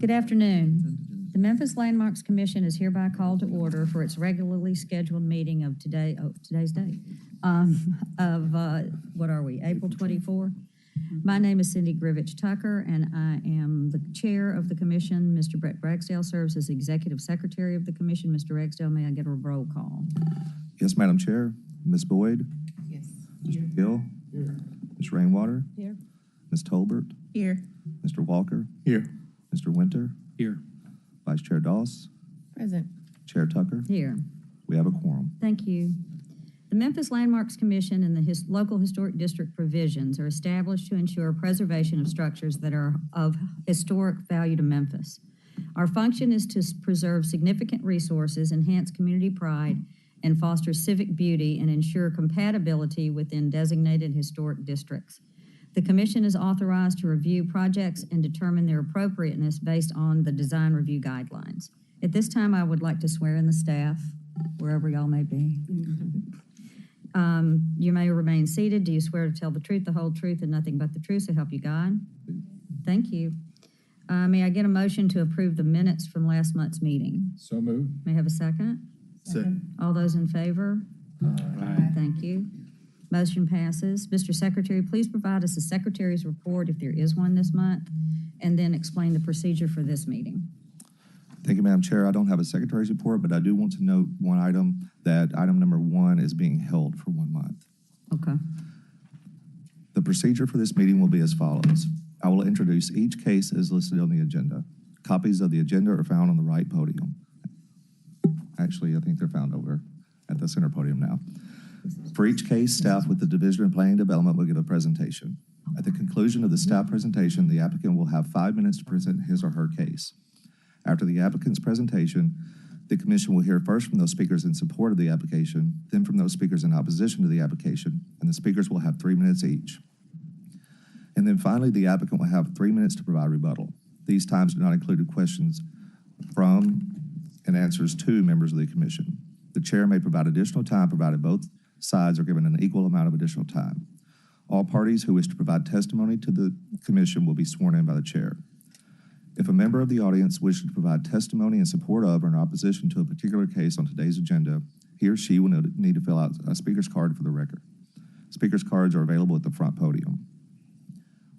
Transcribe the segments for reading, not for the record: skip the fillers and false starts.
Good afternoon. The Memphis Landmarks Commission is hereby called to order for its regularly scheduled meeting of today's date, April 24th. My name is Cindy Grivich Tucker, and I am the chair of the commission. Mr. Brett Ragsdale serves as executive secretary of the commission. Mr. Ragsdale, may I get a roll call? Yes, Madam Chair. Ms. Boyd? Yes. Mr. Gill? Here. Ms. Rainwater? Here. Ms. Tolbert? Here. Mr. Walker? Here. Mr. Winter? Here. Vice Chair Doss? Present. Chair Tucker? Here. We have a quorum. Thank you. The Memphis Landmarks Commission and the local historic district provisions are established to ensure preservation of structures that are of historic value to Memphis. Our function is to preserve significant resources, enhance community pride, and foster civic beauty and ensure compatibility within designated historic districts. The Commission is authorized to review projects and determine their appropriateness based on the design review guidelines. At this time, I would like to swear in the staff, wherever y'all may be. You may remain seated. Do you swear to tell the truth, the whole truth, and nothing but the truth, so help you God? Thank you. May I get a motion to approve the minutes from last month's meeting? So moved. May I have a second? Second. All those in favor? Aye. Thank you. Motion passes. Mr. Secretary, please provide us a secretary's report if there is one this month, and then explain the procedure for this meeting. Thank you, Madam Chair. I don't have a secretary's report, but I do want to note one item, that item number 1 is being held for 1 month. Okay. The procedure for this meeting will be as follows. I will introduce each case as listed on the agenda. Copies of the agenda are found on the right podium. Actually, I think they're found over at the center podium now. For each case, staff with the Division of Planning and Development will give a presentation. At the conclusion of the staff presentation, the applicant will have 5 minutes to present his or her case. After the applicant's presentation, the commission will hear first from those speakers in support of the application, then from those speakers in opposition to the application, and the speakers will have 3 minutes each. And then finally, the applicant will have 3 minutes to provide rebuttal. These times do not include questions from and answers to members of the commission. The chair may provide additional time provided both sides are given an equal amount of additional time. All parties who wish to provide testimony to the commission will be sworn in by the chair. If a member of the audience wishes to provide testimony in support of or in opposition to a particular case on today's agenda, he or she will need to fill out a speaker's card for the record. Speaker's cards are available at the front podium.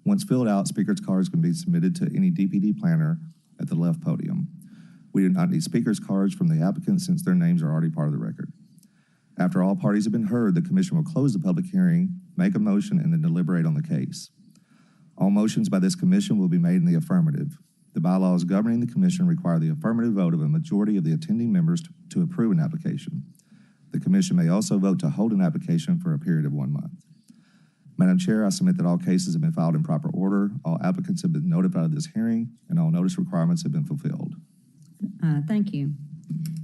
Once filled out, speaker's cards can be submitted to any DPD planner at the left podium. We do not need speaker's cards from the applicant since their names are already part of the record. After all parties have been heard, the commission will close the public hearing, make a motion, and then deliberate on the case. All motions by this commission will be made in the affirmative. The bylaws governing the commission require the affirmative vote of a majority of the attending members to approve an application. The commission may also vote to hold an application for a period of 1 month. Madam Chair, I submit that all cases have been filed in proper order, all applicants have been notified of this hearing, and all notice requirements have been fulfilled. Thank you.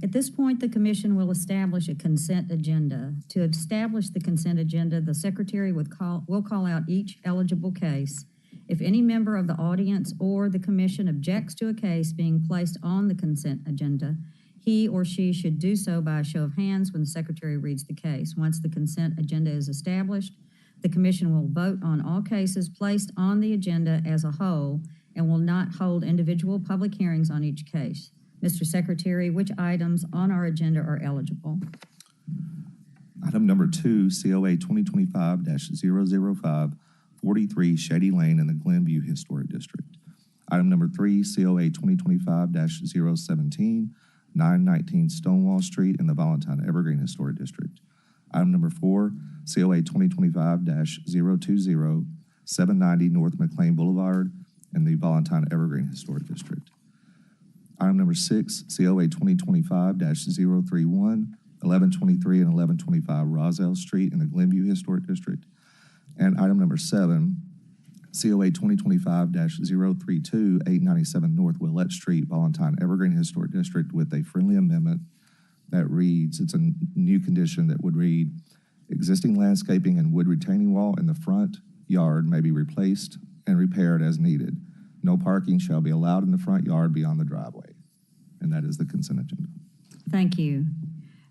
At this point, the commission will establish a consent agenda. To establish the consent agenda, the secretary will call out each eligible case. If any member of the audience or the commission objects to a case being placed on the consent agenda, he or she should do so by a show of hands when the secretary reads the case. Once the consent agenda is established, the commission will vote on all cases placed on the agenda as a whole and will not hold individual public hearings on each case. Mr. Secretary, which items on our agenda are eligible? Item number 2, COA 2025-005, 43 Shady Lane in the Glenview Historic District. Item number 3, COA 2025-017, 919 Stonewall Street in the Valentine Evergreen Historic District. Item number 4, COA 2025-020, 790 North McLean Boulevard in the Valentine Evergreen Historic District. Item number 6, COA 2025-031, 1123 and 1125 Roselle Street in the Glenview Historic District. And item number 7, COA 2025-032, 897 North Willette Street, Valentine Evergreen Historic District, with a friendly amendment that reads, it's a new condition that would read, existing landscaping and wood retaining wall in the front yard may be replaced and repaired as needed. No parking shall be allowed in the front yard beyond the driveway. And that is the consent agenda. Thank you.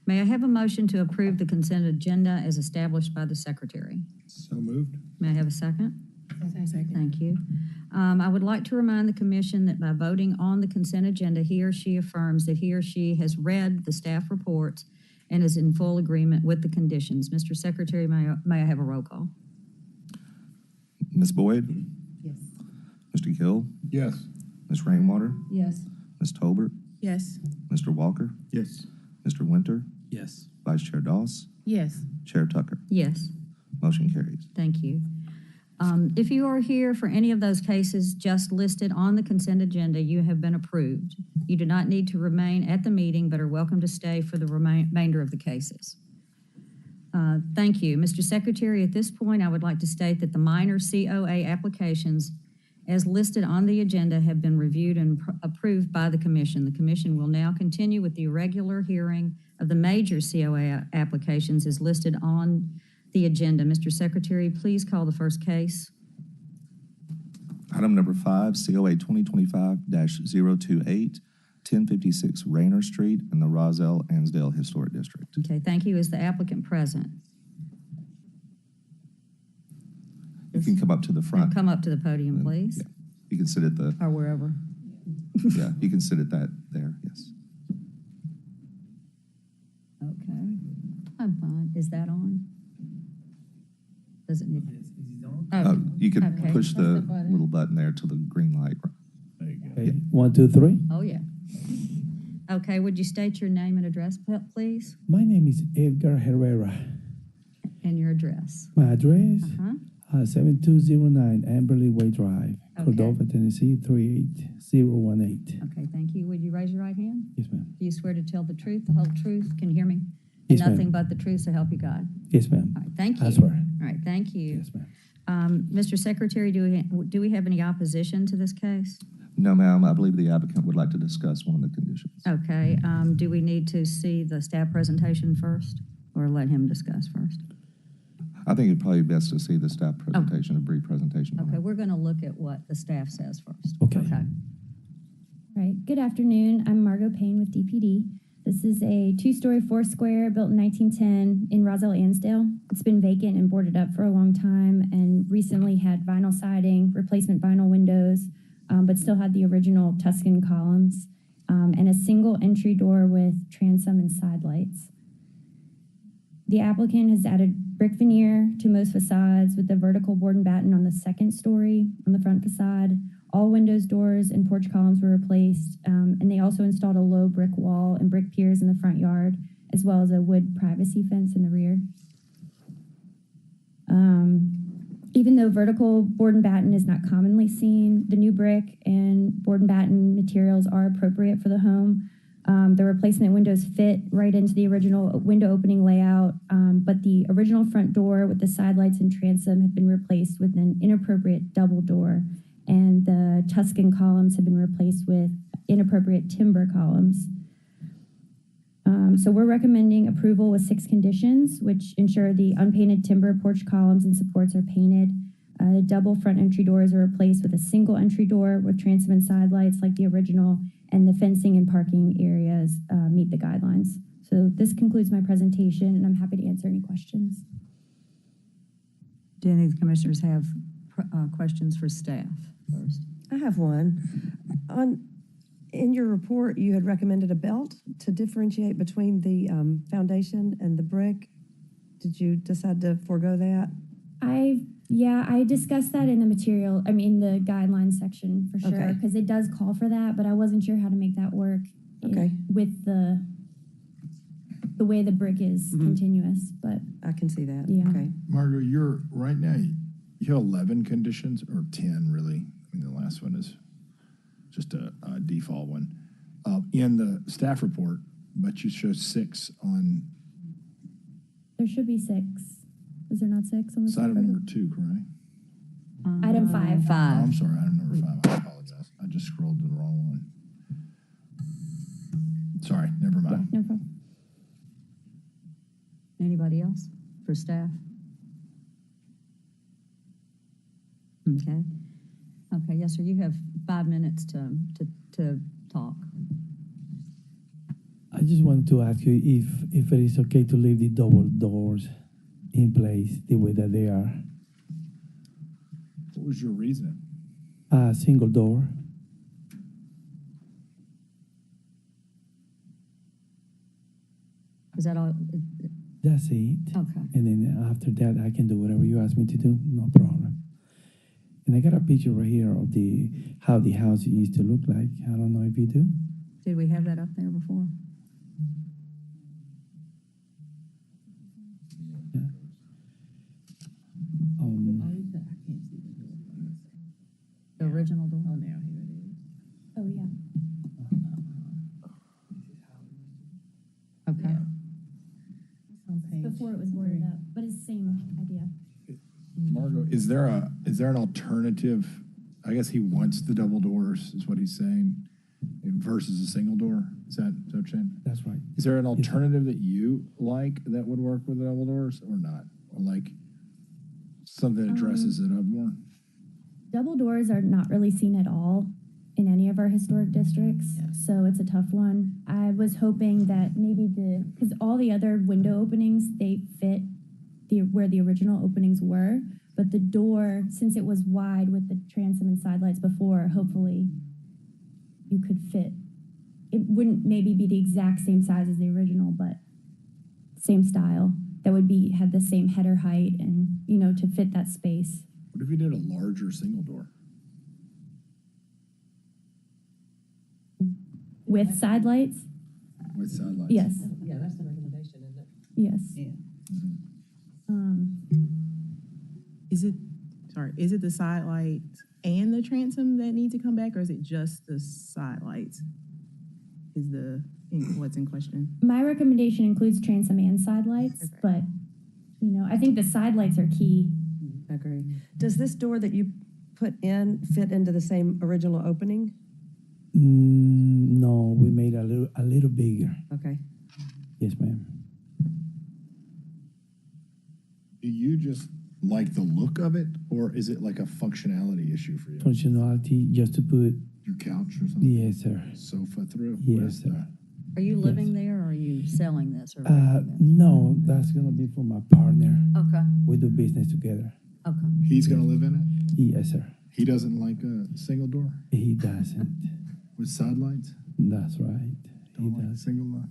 May I have a motion to approve the consent agenda as established by the secretary? So moved. May I have a second? Second. Thank you. I would like to remind the commission that by voting on the consent agenda, he or she affirms that he or she has read the staff reports and is in full agreement with the conditions. Mr. Secretary, may I have a roll call? Ms. Boyd? Yes. Mr. Gill? Yes. Ms. Rainwater? Yes. Ms. Tolbert? Yes. Mr. Walker? Yes. Mr. Winter? Yes. Vice Chair Doss? Yes. Chair Tucker? Yes. Motion carries. Thank you. If you are here for any of those cases just listed on the consent agenda, you have been approved. You do not need to remain at the meeting, but are welcome to stay for the remainder of the cases. Thank you. Mr. Secretary, at this point, I would like to state that the minor COA applications as listed on the agenda have been reviewed and approved by the commission. The commission will now continue with the regular hearing of the major COA applications as listed on the agenda. Mr. Secretary, please call the first case. Item number 5, COA 2025-028, 1056 Rayner Street in the Roselle Ansdale Historic District. Okay, thank you. Is the applicant present? You can come up to the front. Come up to the podium, And, please, yeah, you can sit at the, or wherever. yeah, you can sit at that there, yes. Okay, I'm fine. Is that on? Does it need? Oh, You can Okay. push Press the the button. little button there to the green light. There you go. Okay, 1, 2, 3. oh, yeah. Okay, would you state your name and address, please, My name is Edgar Herrera. and your address? My address, Uh-huh. 7209 Amberley Way Drive, Okay. Cordova, Tennessee, 38018. Okay, thank you. Would you raise your right hand? Yes, ma'am. Do you swear to tell the truth, the whole truth? Can you hear me? Yes, And nothing ma'am. but the truth, so help you God. Yes, ma'am. All right, thank you. I swear. All right, thank you. Yes, ma'am. Mr. Secretary, do we have any opposition to this case? No, ma'am, I believe the applicant would like to discuss one of the conditions. Okay, do we need to see the staff presentation first, or let him discuss first? I think it'd probably be best to see the staff presentation, a brief presentation. on Okay, it. we're going to look at what the staff says first. Okay. Right. Good afternoon. I'm Margot Payne with DPD. This is a 2-story, 4-square built in 1910 in Roselle Ansdale. It's been vacant and boarded up for a long time and recently had vinyl siding, replacement vinyl windows, but still had the original Tuscan columns and a single entry door with transom and side lights. The applicant has added brick veneer to most facades with the vertical board and batten on the second story on the front facade. All windows, doors, and porch columns were replaced, and they also installed a low brick wall and brick piers in the front yard, as well as a wood privacy fence in the rear. Even though vertical board and batten is not commonly seen, the new brick and board and batten materials are appropriate for the home. The replacement windows fit right into the original window opening layout, but the original front door with the side lights and transom have been replaced with an inappropriate double door, and the Tuscan columns have been replaced with inappropriate timber columns. So we're recommending approval with 6 conditions, which ensure the unpainted timber porch columns and supports are painted. The double front entry doors are replaced with a single entry door with transom and side lights like the original, and the fencing and parking areas meet the guidelines. So this concludes my presentation, and I'm happy to answer any questions. Do any of the commissioners have questions for staff first? I have one. In your report, you had recommended a belt to differentiate between the foundation and the brick. Did you decide to forego that? I discussed that in the material, the guidelines section for sure, Okay. because it does call for that, but I wasn't sure how to make that work Okay. with the way the brick is continuous, but I can see that. Yeah. Okay. Margot, you're right now, you have 11 conditions, or 10 really. The last one is just a default one. In the staff report, but you show 6 on there should be 6. Is there not 6 on the item report? number 2, correct? Item 5. Oh, I'm sorry, item number 5. I apologize. I just scrolled to the wrong one. Sorry, never Yeah, mind. no problem. Anybody else for staff? Okay. Okay, yes, sir, you have 5 minutes to talk. I just wanted to ask you if it is okay to leave the double doors in place the way that they are. What was your reasoning? Single door. Is that all? That's it. Okay. And then after that, I can do whatever you ask me to do. No problem. And I got a picture right here of how the house used to look like. I don't know if you do. Did we have that up there before? Yeah. The original door? Oh, now here it is. Oh, yeah. Okay. On page Before it was boarded up, but it's the same idea. Margot, is there an alternative? I guess he wants the double doors, is what he's saying, versus a single door. Is that what you're saying? That's right. Is there an alternative that you like that would work with the double doors or not? Or like something that dresses it up more? Double doors are not really seen at all in any of our historic districts, so it's a tough one. I was hoping that maybe because all the other window openings, they fit where the original openings were, but the door, since it was wide with the transom and side lights before, hopefully you could fit. It wouldn't maybe be the exact same size as the original, but same style. That would have the same header height and, to fit that space. What if you did a larger single door? With side lights? With side lights? Yes, Yeah, that's the recommendation, isn't it? yes. Yeah. Is it the side lights and the transom that need to come back, or is it just the side lights? What's in question? My recommendation includes transom and side lights, Okay. but, I think the side lights are key. Agree. Does this door that you put in fit into the same original opening? No, we made a little bigger. Okay. Yes, ma'am. Do you just like the look of it, or is it like a functionality issue for you? Functionality, just to put, Your couch or something? yes, sir. Sofa through? Yes, What is sir. that? Are you living there, or are you selling this? Or No, that's gonna be for my partner. Okay, We do business together. okay. He's gonna live in it? Yes, sir. He doesn't like a single door He doesn't. with side lights? That's right. He Don't like does. single door?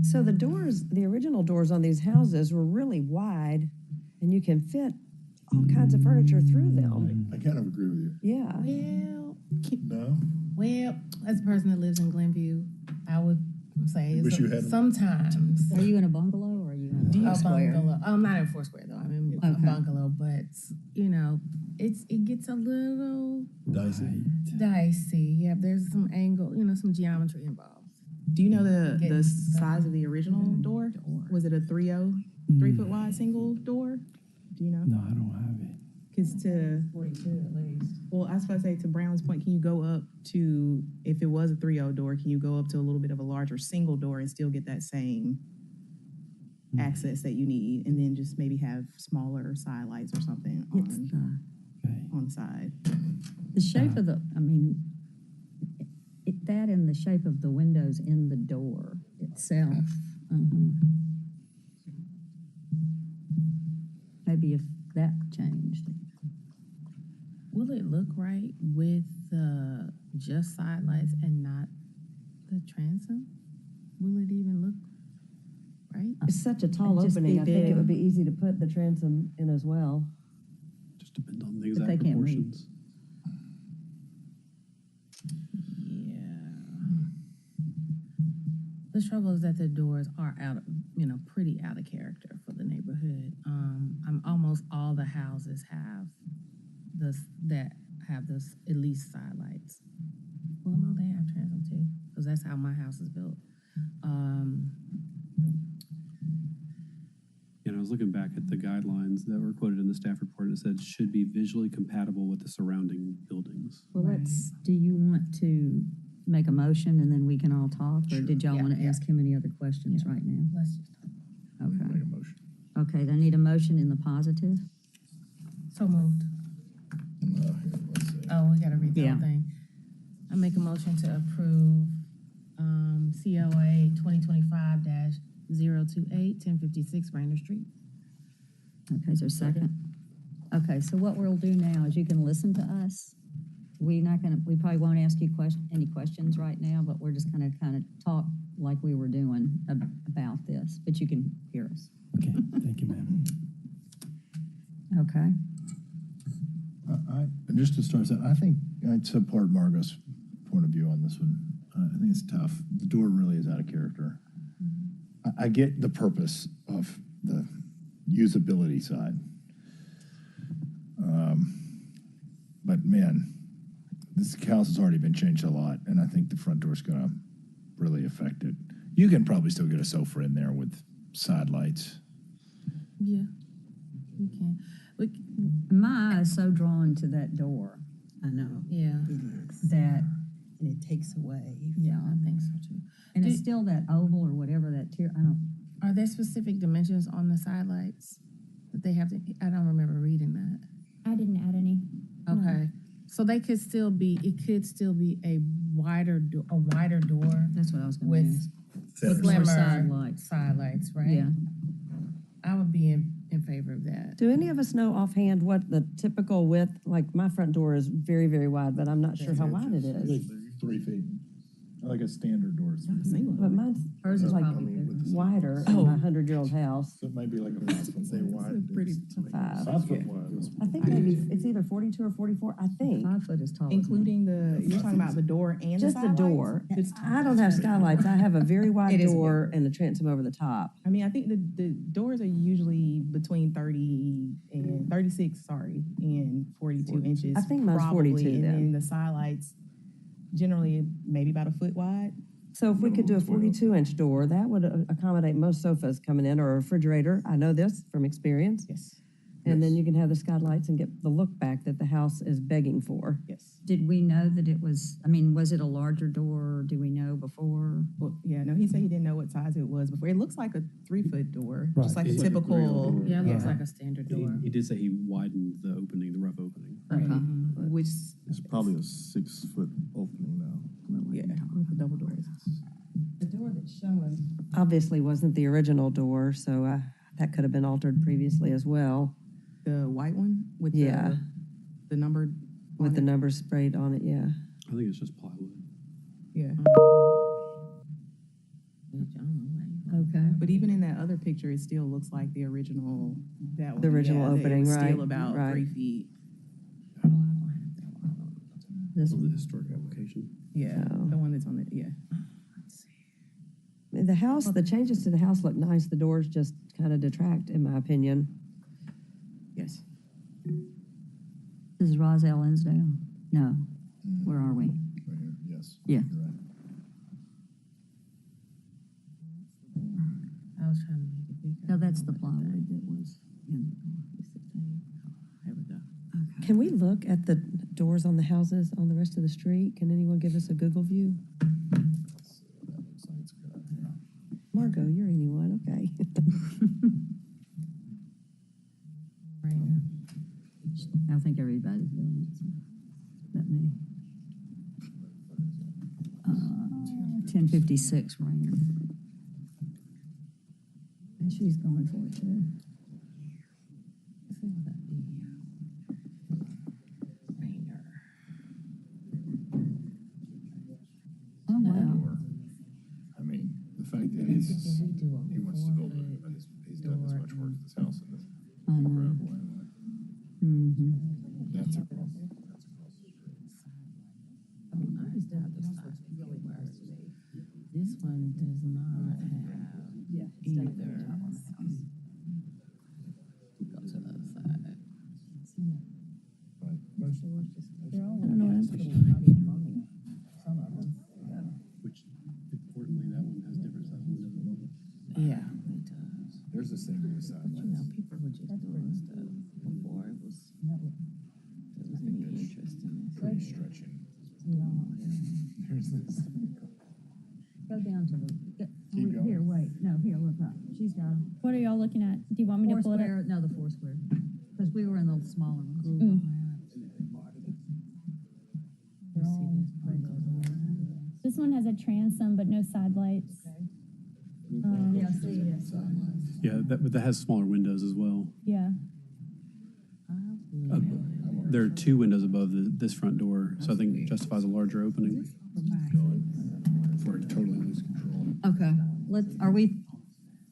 So the original doors on these houses were really wide, and you can fit all kinds of furniture through them. I kind of agree with you. Yeah. No? As a person that lives in Glenview, I would say Wish you had 'em. sometimes Are you in a bungalow, or are you in a a square? bungalow. I'm not in Foursquare though. I'm in a Okay. bungalow, but it gets a little Dicey. dicey. Yeah, there's some angle, some geometry involved. Do you know the Getting size of the original door? Was it a 3-foot wide single door? Do you know? No, I don't have it. Because 42 at least. well, I was supposed to say, to Brown's point, can you go up to, if it was a 3-0 door, can you go up to a little bit of a larger single door and still get that same access that you need, and then just maybe have smaller side lights or something It's Okay. on the side? the shape of that and the shape of the windows in the door itself. Maybe if that changed. Will it look right with just side lights and not the transom? Will it even look right? It's such a tall It'd just opening. be I think big. it would be easy to put the transom in as well. Just depends on the But they exact can't read. proportions. The trouble is that the doors are pretty out of character for the neighborhood. Almost all the houses have this at least side lights. Well, no, they have transom too, because that's how my house is built. And I was looking back at the guidelines that were quoted in the staff report. It said should be visually compatible with the surrounding buildings. Well, do you want to make a motion and then we can all talk? Or did y'all Yeah, want to yeah. ask him any other questions right now? Let's just talk. Okay. Make a motion. Okay, they need a motion in the positive. So moved. Here, let's see. Oh, we gotta read the Yeah. whole thing. I make a motion to approve, COA 2025-028, 1056 Rainer Street. Okay, is there a second? Okay, so what we'll do now is you can listen to us. We probably won't ask you any questions right now, but we're just gonna kind of talk like we were doing about this, but you can hear us. Okay, thank you, ma'am. Okay. Just to start out, I think I'd support Margot's point of view on this one. I think it's tough. The door really is out of character. I get the purpose of the usability side. But man, this house has already been changed a lot, and I think the front door's gonna really affect it. You can probably still get a sofa in there with side lights. Yeah, we can. My eye is so drawn to that door I know. Yeah, It is. that, And it takes away. yeah, I think so too. and it's Did- still that oval or whatever that tier, I don't, Are there specific dimensions on the side lights that they have to? I don't remember reading that. I didn't add any. Okay, so they could still be. It could still be a wider door. that's what I was gonna With ask. with more glimmer side lights. Side lights, right? Yeah. I would be in favor of that. Do any of us know offhand what the typical width, like my front door is very, very wide, but I'm not sure how wide it is. 3 feet. Like a standard door. But mine's Hers is like probably bigger. wider in my 100-year-old house. So it might be like a 5-foot wide. Pretty. 5. 5-foot wide. I think maybe it's either 42 or 44, I think. 5 foot is tall. Including you're talking about the door and Just the side door. lights? I don't have skylights. I have a very wide It is door and a transom over the top. I mean, I think the doors are usually between 36, and 42 inches. I think mine's probably, 42 and then. then the side lights, generally maybe about a foot wide. So if we could do a 42-inch door, that would accommodate most sofas coming in, or a refrigerator. I know this from experience. Yes, And then you can have the skylights and get the look back that the house is begging for. yes. Did we know that it was, I mean, was it a larger door? Do we know before? Well, yeah, no, he said he didn't know what size it was before. It looks like a 3-foot door, Right. just like a It's like a typical. 3-0 door. Yeah, it looks Yeah. like a standard door. He did say he widened the opening, the rough opening. Okay. Which, It's probably a 6-foot opening now. yeah, with the double doors. The door that's showing obviously wasn't the original door, so that could have been altered previously as well, The white one with Yeah. the numbered. with on the it? numbers sprayed on it, yeah. I think it's just plywood. Yeah. Okay. But even in that other picture, it still looks like the original, that one. The original yeah, opening, it was right, Still about right. 3 feet. This Of one. the historic application. Yeah, Oh. the one that's on the, yeah. The house, the changes to the house look nice. The doors just kind of detract, in my opinion. Yes. This is Roselle Lansdale? No. Where are we? Right here, yes. Yeah. You're right. I was trying to make it bigger. No, that's the plywood that was in. Here we go. Okay. Can we look at the doors on the houses on the rest of the street? Can anyone give us a Google view? Margot, you're anyone, okay. I think everybody's doing it. Not me. 1056 Rainer. And she's going for it too. Let's see what that be. Rainer. Oh, wow. Door. I mean, the fact that he wants to build he's done this much work to this house in this incredible way. Mm-hmm. That's a problem. This one does not have either. Go to the other side. Right. Most I don't know what I'm Which, importantly, that one has different size windows. Yeah, it does. There's the same with the side You know, lights. people were just doing stuff before it was any interest in this. Pretty stretching. There's this. Go down to the, Keep going. here, wait, no, here, look up. She's got a What are y'all looking at? Do you want me to pull it up? Foursquare, no, the Foursquare, because we were in the smaller ones. Mm. This one has a transom, but no side lights. Yeah, see, yes. Yeah, but that has smaller windows as well. Yeah. There are two windows above this front door, so I think it justifies a larger opening. Before it totally loses control. Okay,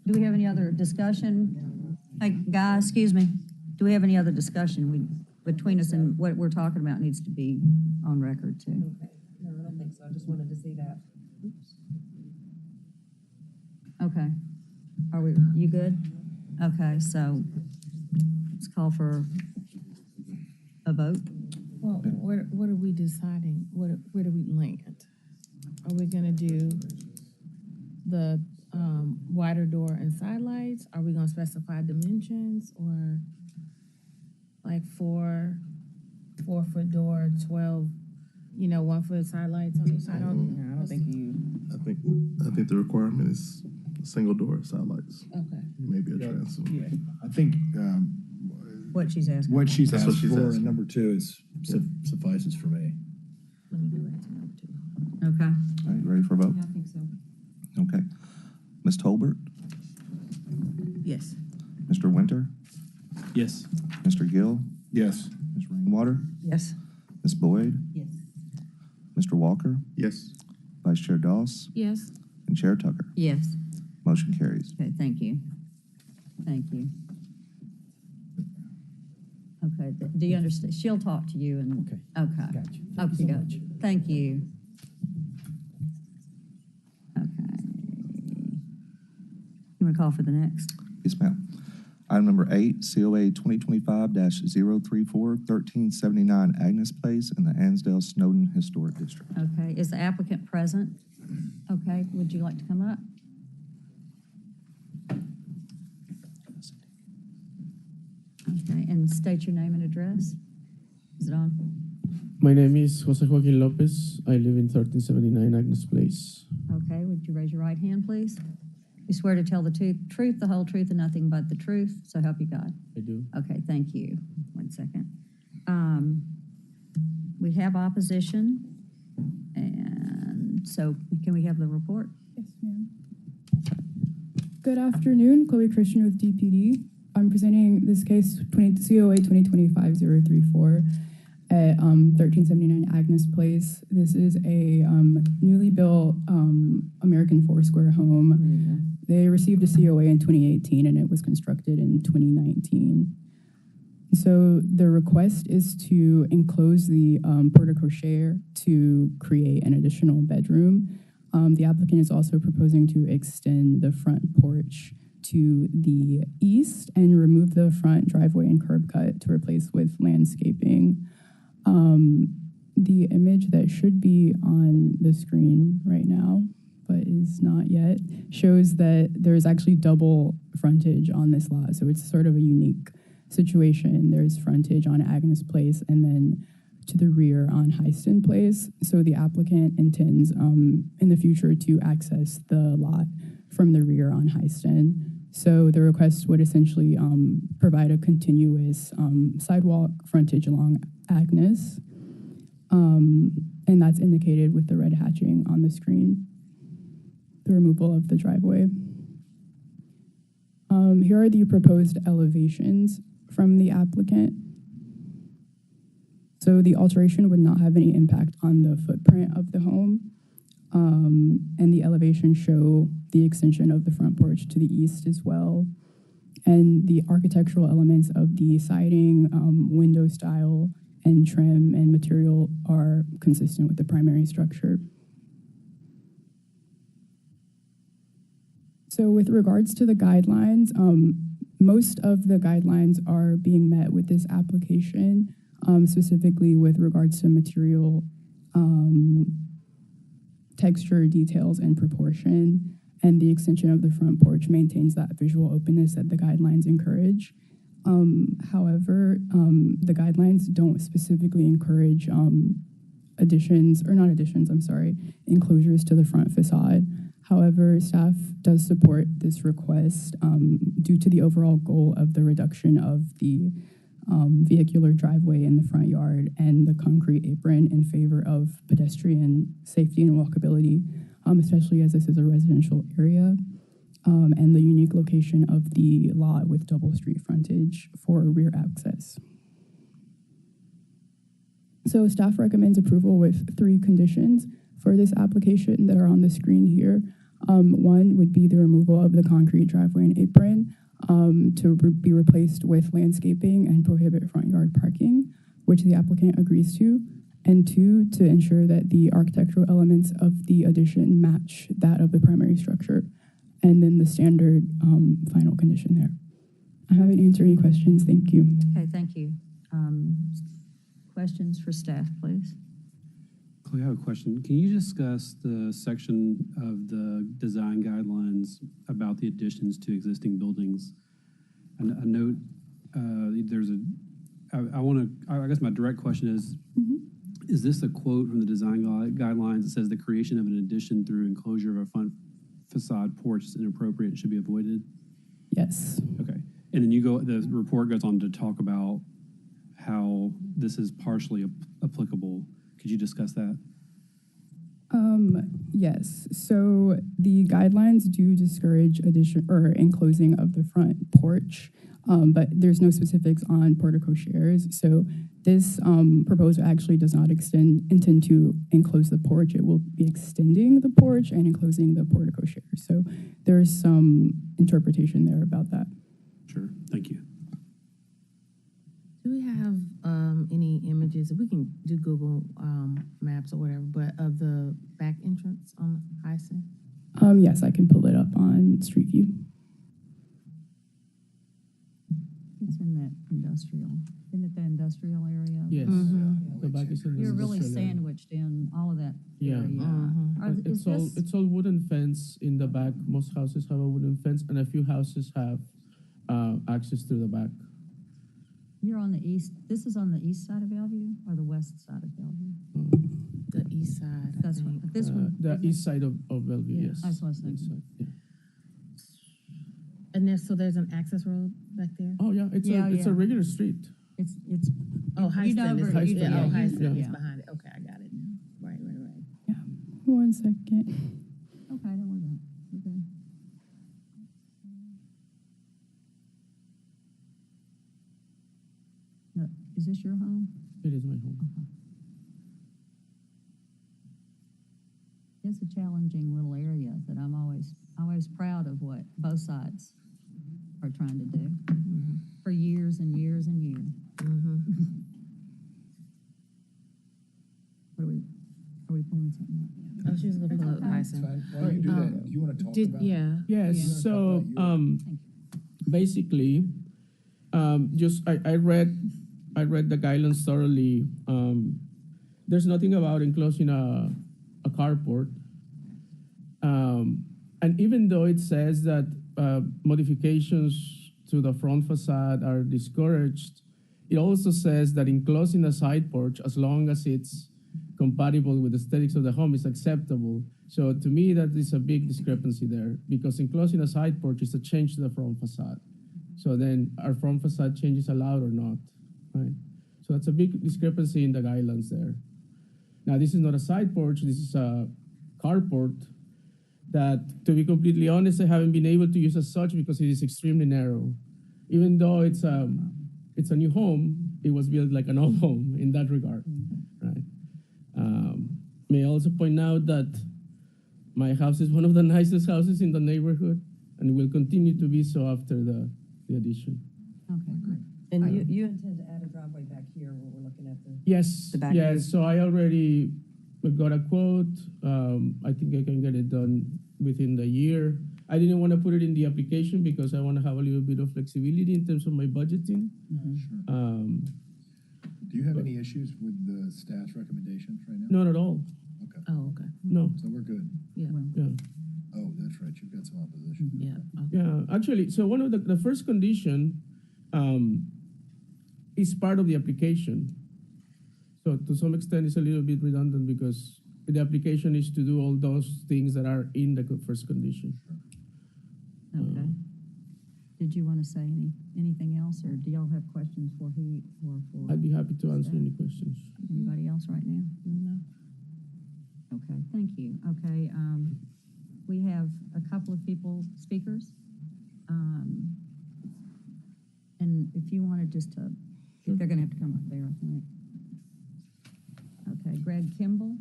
do we have any other discussion? Hey, guys, excuse me, do we have any other discussion between us, and what we're talking about needs to be on record too? No, I don't think so. I just wanted to see that. Okay, you good? Okay, so let's call for a vote. Well, what are we deciding? Where do we land? Are we gonna do the wider door and side lights? Are we gonna specify dimensions, or like 4-foot door, 12, 1 foot side lights on each side? I don't think you. I think the requirement is a single door, side lights, Okay. maybe a transom. Yeah, I think What she's asking. what she's That's what asked she's for, asking. and number two is suffices for me. Let me go back to number 2. Okay. All right, ready for a vote? I think so. Okay. Ms. Tolbert, Yes. Mr. Winter, Yes. Mr. Gill, Yes. Ms. Rainwater, Yes. Ms. Boyd, Yes. Mr. Walker, Yes. Vice Chair Doss, Yes. and Chair Tucker. Yes. Motion carries. Okay, thank you. Thank you. Okay, do you understand? She'll talk to you and. Okay. Okay. Got you. Okay, so got much. you. Thank you. Okay. You want to call for the next? Yes, ma'am. Item number 8, COA 2025-034, 1379 Agnes Place in the Ansdale Snowden Historic District. Okay, is the applicant present? Okay, would you like to come up? Okay, and state your name and address. Is it on? My name is Jose Joaquin Lopez. I live in 1379 Agnes Place. Okay, would you raise your right hand, please? You swear to tell the truth, the whole truth, and nothing but the truth, so help you God. I do. Okay, thank you. 1 second. We have opposition, and so can we have the report? Yes, ma'am. Good afternoon, Chloe Christian with DPD. I'm presenting this case, COA 2025-034 at 1379 Agnes Place. This is a newly built American Foursquare home. They received a COA in 2018 and it was constructed in 2019. So the request is to enclose the porte-cochere to create an additional bedroom. The applicant is also proposing to extend the front porch to the east and remove the front driveway and curb cut to replace with landscaping. The image that should be on the screen right now, but is not yet, shows that there's actually double frontage on this lot. So it's sort of a unique situation. There's frontage on Agnes Place and then to the rear on Heiston Place. So the applicant intends in the future to access the lot from the rear on Heiston. So the request would essentially provide a continuous sidewalk frontage along Agnes. And that's indicated with the red hatching on the screen, the removal of the driveway. Here are the proposed elevations from the applicant. So the alteration would not have any impact on the footprint of the home. And the elevations show the extension of the front porch to the east as well. And the architectural elements of the siding, window style, and trim and material are consistent with the primary structure. So with regards to the guidelines, most of the guidelines are being met with this application, specifically with regards to material, texture, details, and proportion. And the extension of the front porch maintains that visual openness that the guidelines encourage. However, the guidelines don't specifically encourage enclosures to the front facade. However, staff does support this request due to the overall goal of the reduction of the vehicular driveway in the front yard and the concrete apron in favor of pedestrian safety and walkability, especially as this is a residential area, and the unique location of the lot with double street frontage for rear access. So staff recommends approval with 3 conditions for this application that are on the screen here. One would be the removal of the concrete driveway and apron to be replaced with landscaping and prohibit front yard parking, which the applicant agrees to. And 2, to ensure that the architectural elements of the addition match that of the primary structure. And then the standard final condition there. I haven't answered any questions. Thank you. Okay, thank you. Questions for staff, please? Chloe, I have a question. Can you discuss the section of the design guidelines about the additions to existing buildings? And a note, I guess my direct question is this a quote from the design guidelines that says the creation of an addition through enclosure of a front facade porch is inappropriate and should be avoided? Yes. Okay. And then the report goes on to talk about how this is partially applicable. Could you discuss that? Yes. So the guidelines do discourage addition or enclosing of the front porch, but there's no specifics on portico shares. So this proposal actually does not intend to enclose the porch. It will be extending the porch and enclosing the portico shares. So there's some interpretation there about that. Sure. Thank you. Do we have any images? We can do Google Maps or whatever, but of the back entrance on Hyson? Yes, I can pull it up on Street View. It's in that industrial, isn't it the industrial area? Yes. Mm-hmm. The back is in the You're really industrial area. sandwiched in all of that Yeah. area. Mhm. It's all wooden fence in the back. Most houses have a wooden fence, and a few houses have access through the back. You're on the east, this is on the east side of Bellevue or the west side of Bellevue? The east side, I That's think. what, this one. The isn't it? east side of Bellevue, Yeah, yes. that's what I was East thinking. side, yeah. And there's an access road back there? Oh, yeah, it's a regular street. It's. Oh, you know Hyson. where- Hyson, Yeah, oh, yeah. Hyson Yeah. is behind it. Okay, I got it now. Right. Yeah. 1 second. Okay, then we're done. We're good. No, is this your home? It is my home. It's a challenging little area that I'm always proud of what both sides are trying to do for years and years and years. Mm-hmm. Are we pulling something up? Oh, she was gonna pull up Hyson. While you do that, do you want to talk about? Yeah. Yes, Yeah. so, basically, I read the guidelines thoroughly. There's nothing about enclosing a carport. And even though it says that modifications to the front facade are discouraged, it also says that enclosing a side porch, as long as it's compatible with the aesthetics of the home, is acceptable. So to me, that is a big discrepancy there, because enclosing a side porch is a change to the front facade. So then, are front facade changes allowed or not, right? So that's a big discrepancy in the guidelines there. Now, this is not a side porch, this is a carport that, to be completely honest, I haven't been able to use as such because it is extremely narrow. Even though it's a new home, it was built like an old home in that regard, right? May I also point out that my house is one of the nicest houses in the neighborhood and will continue to be so after the addition. Okay, great. And you intend to add a driveway back here where we're looking at the. Yes, The back yes. view. So I already got a quote. I think I can get it done within the year. I didn't want to put it in the application because I want to have a little bit of flexibility in terms of my budgeting. Sure. Do you have any issues with the staff's recommendations right now? Not at all. Okay, Oh, okay. No. so we're good. Yeah. Yeah. Oh, that's right, you've got some opposition. Yeah. Okay. Yeah. Actually, so one of the first condition is part of the application. So to some extent, it's a little bit redundant because the application is to do all those things that are in the first condition. Okay. Did you want to say anything else, or do y'all have questions for who or for I'd be happy to answer any questions. anybody else right now? No. Okay, thank you. Okay, we have a couple of speakers. And if you wanted just to, they're gonna have to come up there, I think. Okay, Greg Kimball.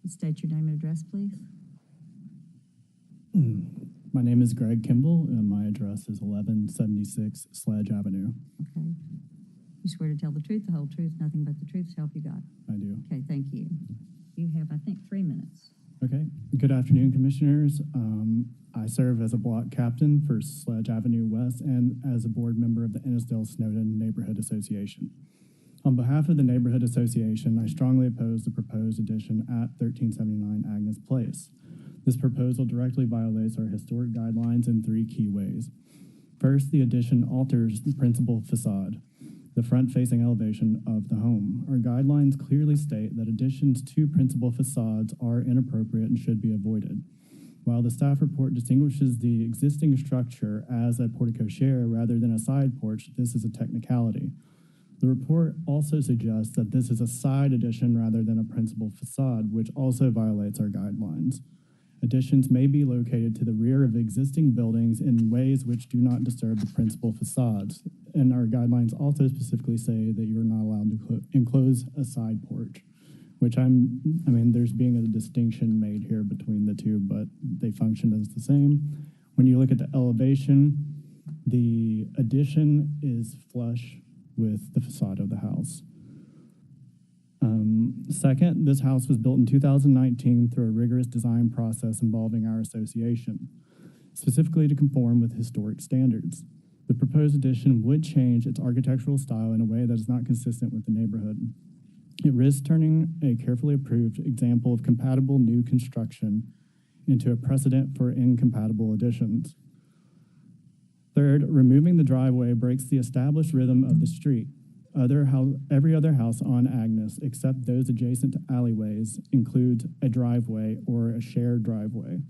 State your name and address, please. My name is Greg Kimball, and my address is 1176 Sledge Avenue. Okay. You swear to tell the truth, the whole truth, nothing but the truth, so help you God. I do. Okay, thank you. You have, I think, 3 minutes. Okay. Good afternoon, Commissioners. I serve as a block captain for Sledge Avenue West and as a board member of the Ennisdale-Snowden Neighborhood Association. On behalf of the Neighborhood Association, I strongly oppose the proposed addition at 1379 Agnes Place. This proposal directly violates our historic guidelines in 3 key ways. First, the addition alters the principal facade, the front-facing elevation of the home. Our guidelines clearly state that additions to principal facades are inappropriate and should be avoided. While the staff report distinguishes the existing structure as a porte-cochere rather than a side porch, this is a technicality. The report also suggests that this is a side addition rather than a principal facade, which also violates our guidelines. Additions may be located to the rear of existing buildings in ways which do not disturb the principal facades. And our guidelines also specifically say that you're not allowed to enclose a side porch, which there's being a distinction made here between the two, but they function as the same. When you look at the elevation, the addition is flush with the facade of the house. Second, this house was built in 2019 through a rigorous design process involving our association, specifically to conform with historic standards. The proposed addition would change its architectural style in a way that is not consistent with the neighborhood. It risks turning a carefully approved example of compatible new construction into a precedent for incompatible additions. Third, removing the driveway breaks the established rhythm of the street. Every other house on Agnes, except those adjacent to alleyways, includes a driveway or a shared driveway.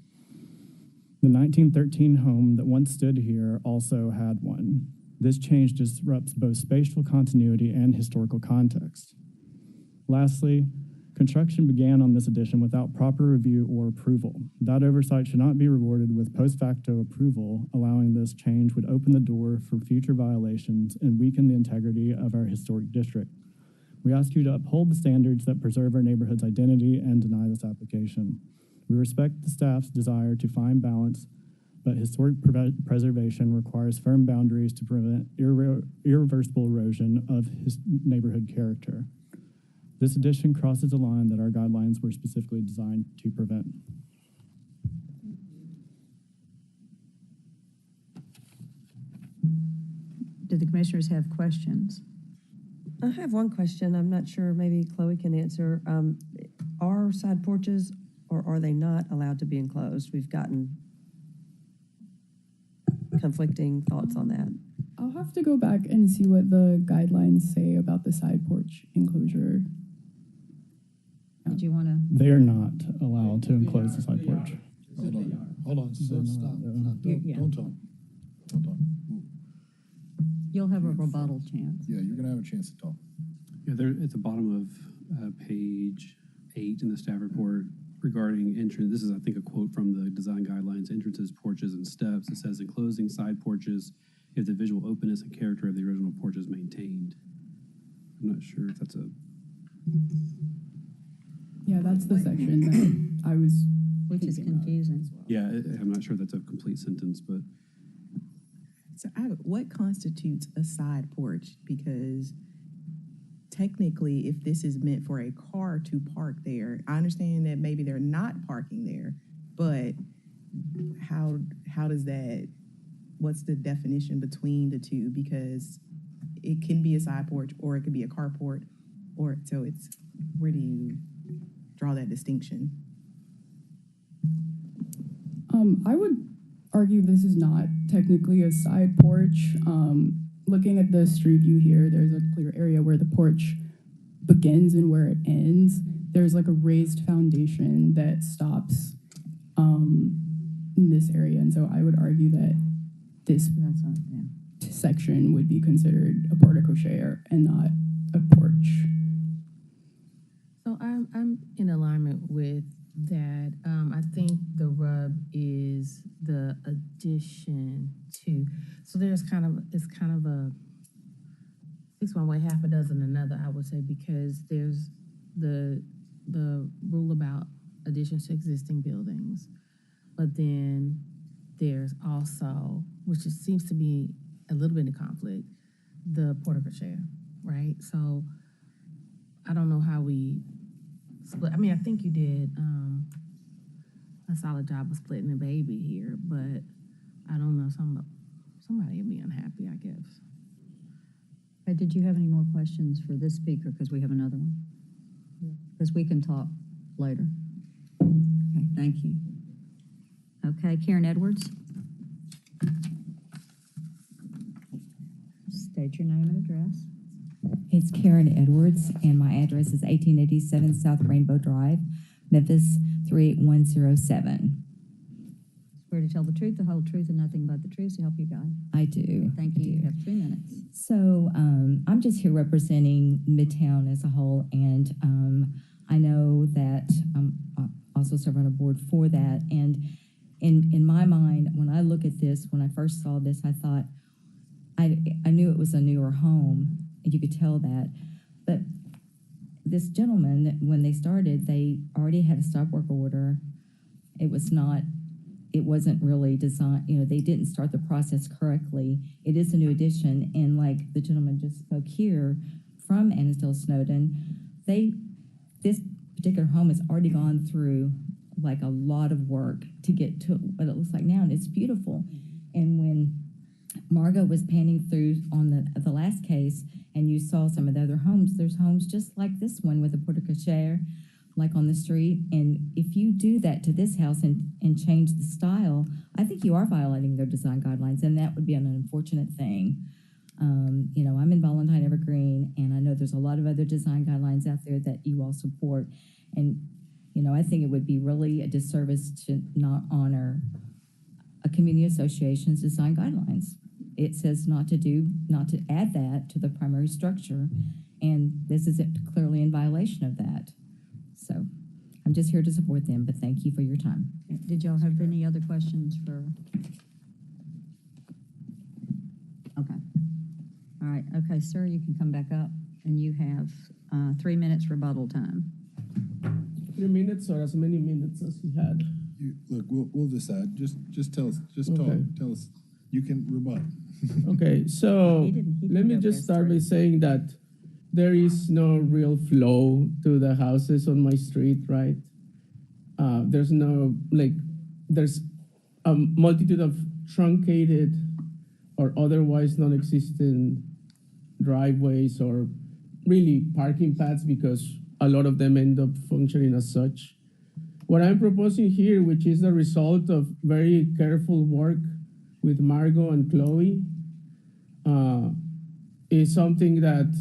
The 1913 home that once stood here also had one. This change disrupts both spatial continuity and historical context. Lastly, construction began on this addition without proper review or approval. That oversight should not be rewarded with post facto approval. Allowing this change would open the door for future violations and weaken the integrity of our historic district. We ask you to uphold the standards that preserve our neighborhood's identity and deny this application. We respect the staff's desire to find balance, but historic preservation requires firm boundaries to prevent irreversible erosion of his neighborhood character. This addition crosses a line that our guidelines were specifically designed to prevent. Do the commissioners have questions? I have one question. I'm not sure, maybe Chloe can answer. Are side porches or are they not allowed to be enclosed? We've gotten conflicting thoughts on that. I'll have to go back and see what the guidelines say about the side porch enclosure. Did you want to? They are not allowed to enclose the side porch. Hold on, stop. Don't talk. Hold on. You'll have a rebuttal chance. Yeah, you're gonna have a chance to talk. Yeah, there at the bottom of page 8 in the staff report regarding entrance. This is, I think, a quote from the design guidelines: entrances, porches, and steps. It says enclosing side porches if the visual openness and character of the original porch is maintained. I'm not sure if that's a. Yeah, that's the section that I was. Which is confusing. Yeah, I'm not sure that's a complete sentence, but. So what constitutes a side porch? Because technically, if this is meant for a car to park there, I understand that maybe they're not parking there, but how does that, what's the definition between the two? Because it can be a side porch or it could be a carport, or so it's, where do you draw that distinction? I would argue this is not technically a side porch. Looking at the street view here, there's a clear area where the porch begins and where it ends. There's like a raised foundation that stops in this area, and so I would argue that this section would be considered a porte-cochere and not a porch. So I'm in alignment with that I think the rub is the addition to. So there's it's kind of a six one way, half a dozen another, I would say, because there's the rule about additions to existing buildings, but then there's also, which seems to be a little bit in conflict, the porte cochere, right? So I don't know how we split. I mean, I think you did a solid job of splitting the baby here, but I don't know. Somebody will be unhappy, I guess. Okay, did you have any more questions for this speaker? Because we have another one. Because we can talk later. Okay, thank you. Okay, Karen Edwards. State your name and address. It's Karen Edwards, and my address is 1887 South Rainbow Drive, Memphis 38107. Swear to tell the truth, the whole truth, and nothing but the truth to help you God. I do. Thank you. You have 3 minutes. So I'm just here representing Midtown as a whole, and I know that I'm also serving on a board for that. And in my mind, when I look at this, when I first saw this, I thought I knew it was a newer home, and you could tell that. But this gentleman, when they started, they already had a stop work order. It wasn't really designed, they didn't start the process correctly. It is a new addition, and like the gentleman just spoke here from Annisdale Snowden, this particular home has already gone through like a lot of work to get to what it looks like now, and it's beautiful. And when Margot was panning through on the last case, and you saw some of the other homes, there's homes just like this one with a porte cochere, like on the street. And if you do that to this house and change the style, I think you are violating their design guidelines, and that would be an unfortunate thing. I'm in Valentine Evergreen, and I know there's a lot of other design guidelines out there that you all support. And, I think it would be really a disservice to not honor a community association's design guidelines. It says not to add that to the primary structure, and this is clearly in violation of that. So I'm just here to support them, but thank you for your time. Did y'all have any other questions for? Okay. All right. Okay, sir, you can come back up, and you have 3 minutes rebuttal time. 3 minutes or as many minutes as he had. Look, we'll decide. Just tell us. Just Okay. talk. Tell us. You can rebut. Okay, so let me just start by saying that there is no real flow to the houses on my street, right? There's there's a multitude of truncated or otherwise non-existent driveways or really parking paths, because a lot of them end up functioning as such. What I'm proposing here, which is the result of very careful work with Margot and Chloe, is something that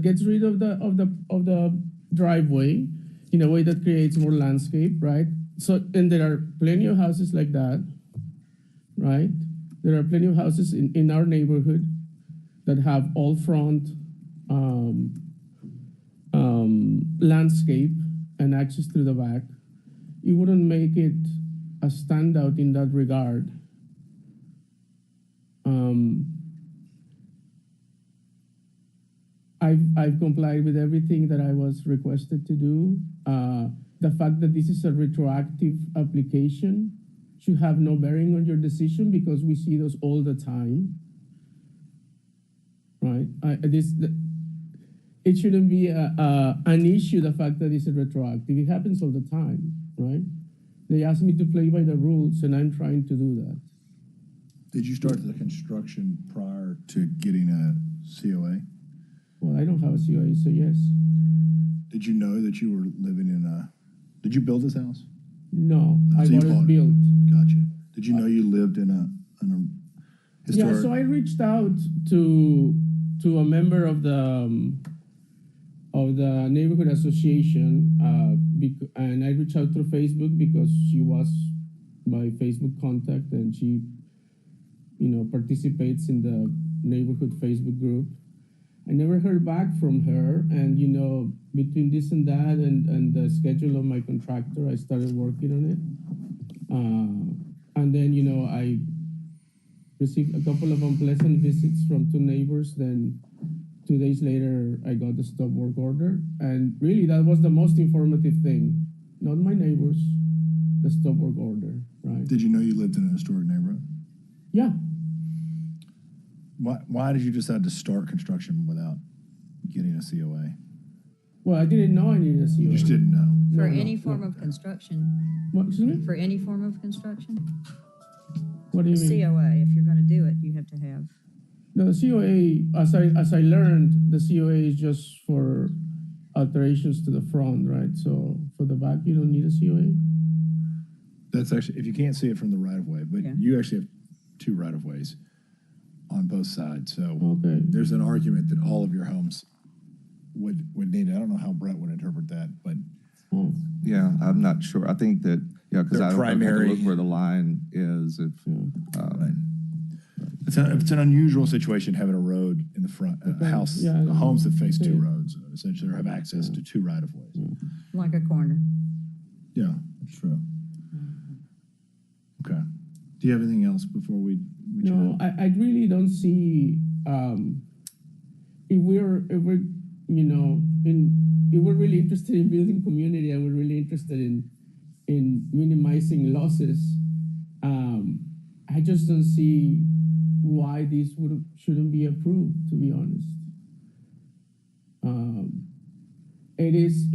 gets rid of the driveway in a way that creates more landscape, right? So, and there are plenty of houses like that, right? There are plenty of houses in our neighborhood that have all front landscape and access through the back. It wouldn't make it a standout in that regard. I've complied with everything that I was requested to do. The fact that this is a retroactive application should have no bearing on your decision, because we see those all the time, right? It shouldn't be an issue, the fact that it's a retroactive. It happens all the time, right? They asked me to play by the rules, and I'm trying to do that. Did you start the construction prior to getting a COA? Well, I don't have a COA, so yes. Did you know that you were living in did you build this house? No, I So you bought bought it built. Gotcha. Did you know you lived in a historic? Yeah, so I reached out to a member of the neighborhood association, and I reached out through Facebook because she was my Facebook contact, and she, participates in the neighborhood Facebook group. I never heard back from her, and between this and that, and the schedule of my contractor, I started working on it. And then I received a couple of unpleasant visits from two neighbors. Then 2 days later, I got the stop work order, and really that was the most informative thing. Not my neighbors, the stop work order, right? Did you know you lived in a historic neighborhood? Yeah. Why did you decide to start construction without getting a COA? Well, I didn't know I needed a COA. You just didn't know. For any form of construction? What, excuse me? For any form of construction? What do you mean? COA, if you're gonna do it, you have to have. No, the COA, as I learned, the COA is just for alterations to the front, right? So for the back, you don't need a COA. That's actually, if you can't see it from the right of way, but Yeah. you actually have two right of ways on both sides. So Okay. there's an argument that all of your homes would need it. I don't know how Brett would interpret that, but Yeah, I'm not sure. I think that, because They're I don't have to primary. look where the line is. If right. It's an unusual situation having a road in the front, a house, Yeah, homes that face two yeah. roads, essentially, or have access to two right of ways. Like a corner. Yeah, that's true. Okay. Do you have anything else before we No, I really don't see if we're if we're really interested in building community and we're really interested in minimizing losses. I just don't see why this shouldn't be approved, to be honest. It is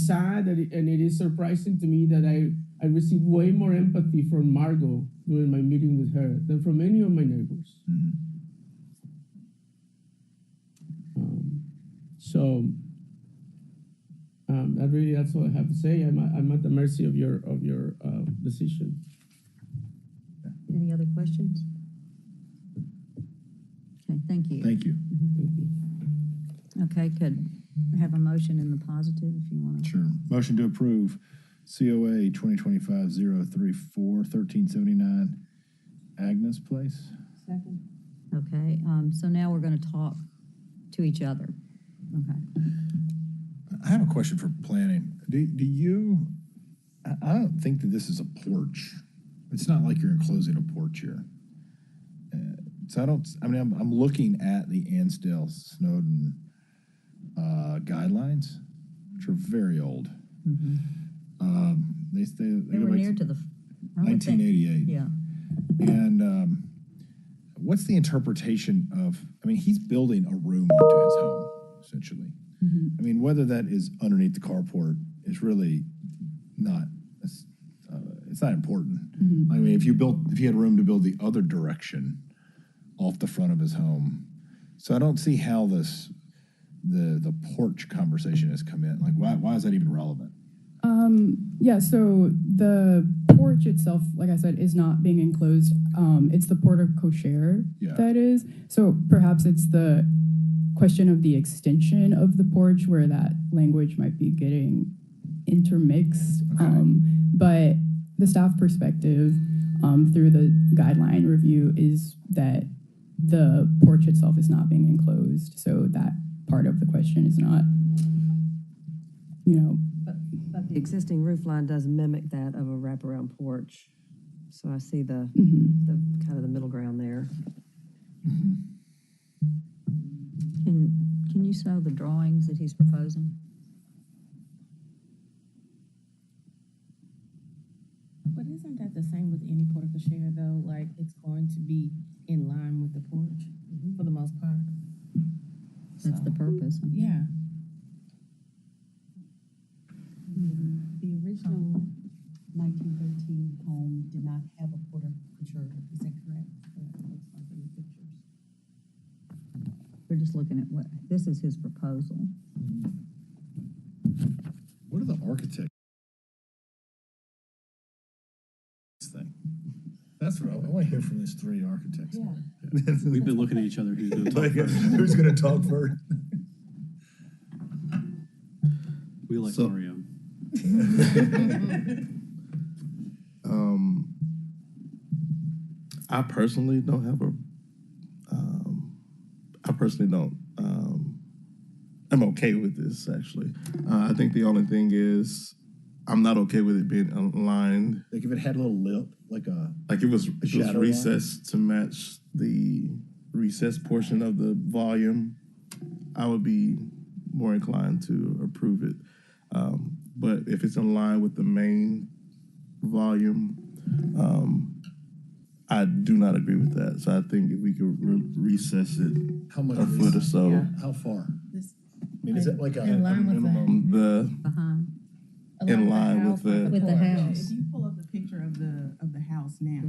sad and it is surprising to me that I received way more empathy from Margot during my meeting with her than from any of my neighbors. That's all I have to say. I'm at the mercy of your decision. Any other questions? Okay, thank you. Thank you. Okay, could I have a motion in the positive if you want to. Sure. Motion to approve COA 2025-034, 1379 Agnes Place. Second. Okay, so now we're going to talk to each other. Okay. I have a question for planning. Do you, I don't think that this is a porch. It's not like you're enclosing a porch here. So I'm looking at the Ansdale-Snowden guidelines, which are very old. They were go back near to the. 1988. Yeah. And what's the interpretation of, he's building a room onto his home, essentially. Whether that is underneath the carport is really not, it's not important. If you had room to build the other direction off the front of his home. So I don't see how the porch conversation has come in. Like, why is that even relevant? Yeah, so the porch itself, like I said, is not being enclosed. It's the porte cochere that is. So perhaps it's the question of the extension of the porch where that language might be getting intermixed. But the staff perspective through the guideline review is that the porch itself is not being enclosed. So that part of the question is not, But the existing roof line does mimic that of a wraparound porch. So I see the kind of the middle ground there. Can you show the drawings that he's proposing? But isn't that the same with any porte cochere though? Like it's going to be in line with the porch for the most part. That's the purpose. Yeah. The original 1913 home did not have a porte cochere. Is that correct? It looks like in the pictures. We're just looking at this is his proposal. What are the architects? Thing. That's what I want to hear from these three architects. Yeah. We've been looking at each other. Who's going to talk first? Who's going to talk first? We like Mario. I personally don't have I personally don't. I'm okay with this, actually. I think the only thing is I'm not okay with it being aligned. Like if it had a little lip, like it was shadow line? recessed to match the recessed portion of the volume, I would be more inclined to approve it. But if it's in line with the main volume, I do not agree with that. So I think if we could recess it how much a foot or so. Yeah. How far? I mean, is it like a minimum? Behind. In line with the With the house. If you pull up the picture of the house now.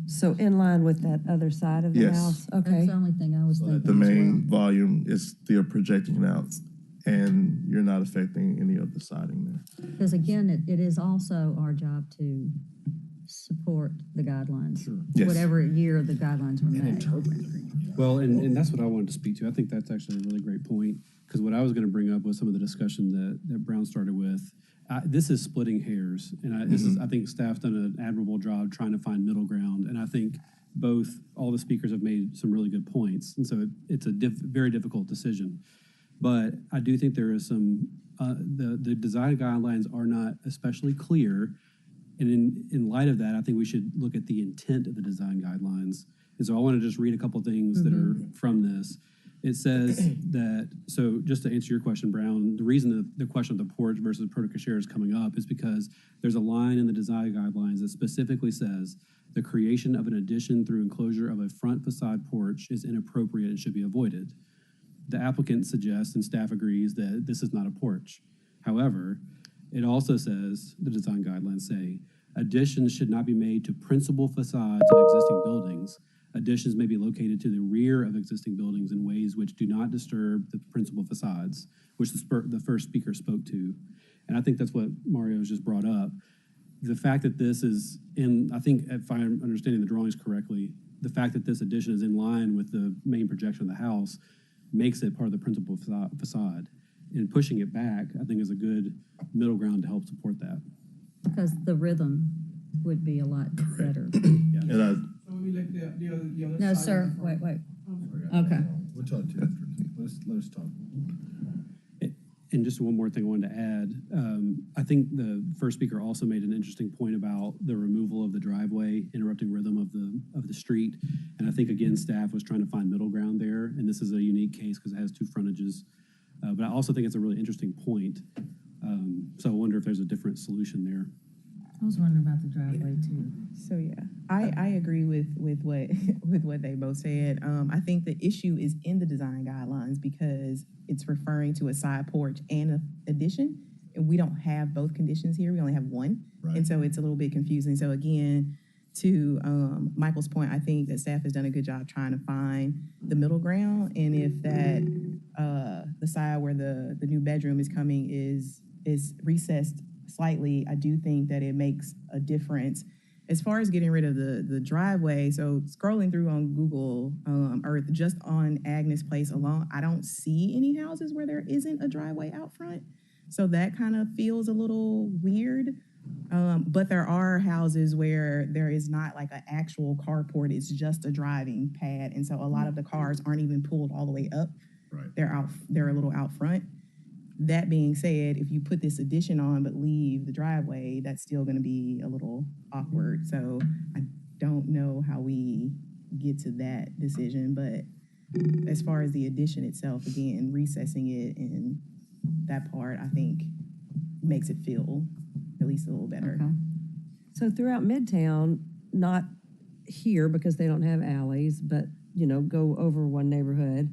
So in line with that other side of the Yes. house? That's Okay. the only thing I was thinking the as main volume is still projecting out, and you're not affecting any of the siding there. Because again, it is also our job to support the guidelines. Yes. Whatever year the guidelines were made. Well, and that's what I wanted to speak to. I think that's actually a really great point, because what I was going to bring up was some of the discussion that Brown started with. This is splitting hairs, and I think staff's done an admirable job trying to find middle ground, and I think all the speakers have made some really good points, and so it's a very difficult decision. But I do think there is some, the design guidelines are not especially clear, and in light of that, I think we should look at the intent of the design guidelines. And so I want to just read a couple things that are from this. It says that, so just to answer your question, Brown, the reason the question of the porch versus porte-cochere is coming up is because there's a line in the design guidelines that specifically says the creation of an addition through enclosure of a front facade porch is inappropriate and should be avoided. The applicant suggests, and staff agrees, that this is not a porch. However, it also says, the design guidelines say, additions should not be made to principal facades of existing buildings. Additions may be located to the rear of existing buildings in ways which do not disturb the principal facades, which the first speaker spoke to. And I think that's what Mario's just brought up. The fact that this is I think if I'm understanding the drawings correctly, the fact that this addition is in line with the main projection of the house makes it part of the principal facade. And pushing it back, I think, is a good middle ground to help support that. Because the rhythm would be a lot better. And No, sir, wait. Okay. We'll talk to you. Let us talk. And just one more thing I wanted to add. I think the first speaker also made an interesting point about the removal of the driveway, interrupting rhythm of the street. And I think, again, staff was trying to find middle ground there. And this is a unique case because it has two frontages. But I also think it's a really interesting point. So I wonder if there's a different solution there. I was wondering about the driveway too. So yeah, I agree with what they both said. I think the issue is in the design guidelines because it's referring to a side porch and an addition, and we don't have both conditions here. We only have one, and so it's a little bit confusing. So again, to Michael's point, I think that staff has done a good job trying to find the middle ground, and if that the side where the new bedroom is coming is recessed slightly, I do think that it makes a difference. As far as getting rid of the driveway, so scrolling through on Google Earth, just on Agnes Place alone, I don't see any houses where there isn't a driveway out front. So that kind of feels a little weird. But there are houses where there is not like an actual carport, it's just a driving pad. And so a lot of the cars aren't even pulled all the way up. Right. They're a little out front. That being said, if you put this addition on but leave the driveway, that's still going to be a little awkward. So I don't know how we get to that decision. But as far as the addition itself, again, recessing it in that part, I think makes it feel at least a little better. Okay. So throughout Midtown, not here because they don't have alleys, but, go over one neighborhood,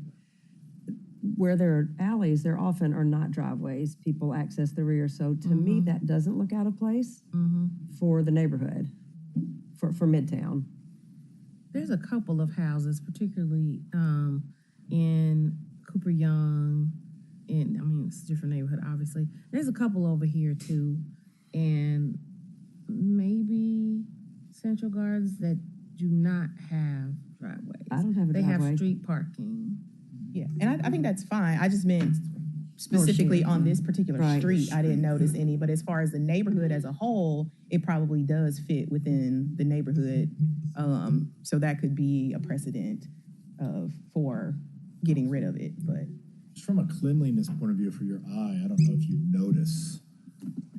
where there are alleys, there often are not driveways. People access the rear. So to me, that doesn't look out of place for the neighborhood, for Midtown. There's a couple of houses, particularly in Cooper Young, it's a different neighborhood, obviously. There's a couple over here too, and maybe Central Gardens that do not have driveways. I don't have a driveway. They have street parking. Yeah, and I think that's fine. I just meant specifically on this particular Right. street, I didn't notice any, but as far as the neighborhood as a whole, it probably does fit within the neighborhood. So that could be a precedent for getting rid of it, but. Just from a cleanliness point of view for your eye, I don't know if you notice,